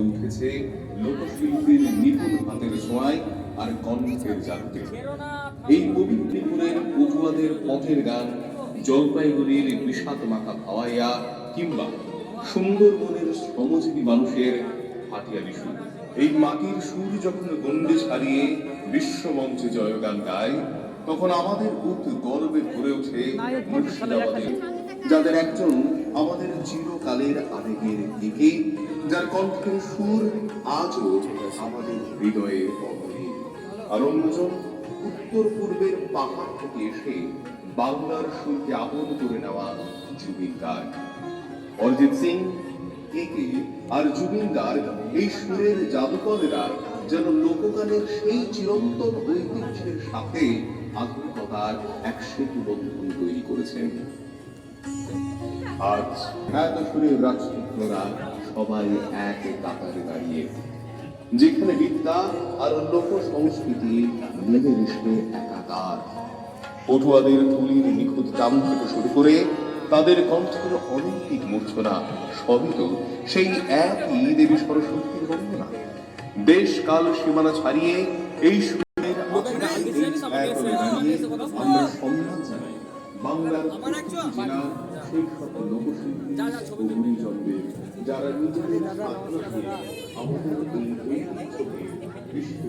উঠেছে লোকশিল্পীর নিপুণ হাতের ছোঁয়ায় আর কণ্ঠের জাদুতে। এই পবিত্রপুরের পটুয়াদের পথের গান, জলপাইগুড়ির বিষাদ মাখা ভাওয়াইয়া কিংবা সুন্দরবনের শ্রমজীবী মানুষের হাটিয়ালি সুর, এই মাটির সুর যখন গণ্ডে ছাড়িয়ে বিশ্বমঞ্চে জয়গান গায়, তখন আমাদের বুক গর্বে ভরে ওঠে মুর্শিদাবাদে, যাদের একজন আমাদের চিরকালের আবেগের দিকে, যার কণ্ঠের সুর আজও আমাদের হৃদয়ের অমনি। আর অন্যজন উত্তর পূর্বের পাহাড় থেকে এসে বাংলার সুরকে আপন করে নেওয়া জুবিন গার্গ। অরিজিৎ সিং, কেকে আর জুবিন গার্গ, এই সুরের জাদুকরেরা যেন লোকগানের সেই চিরন্তন ঐতিহ্যের সাথে আধুনিকতার এক সেতু বন্ধন তৈরি করেছেন। আজ এত সুরের রাজপুত্ররা সবাই এক কাতারে দাঁড়িয়ে, যেখানে বিদ্যা আর লোক সংস্কৃতি মিলে মিশে একাকার। পটুয়াদের তুলির নিখুঁত দাম থেকে শুরু করে তাদের কণ্ঠের অলৌকিক মূর্ছনা, সবই তো সেই একই দেবী সরস্বতীর বন্দনা। দেশ কাল সীমানা ছাড়িয়ে এই সুরের আমরা সম্মান জানাই বাংলার জেলা সেই সকল লোকশিল্পী ও গুণীজনদের, যারা নিজেদের আগ্রহে আমাদের এই ঐতিহ্যকে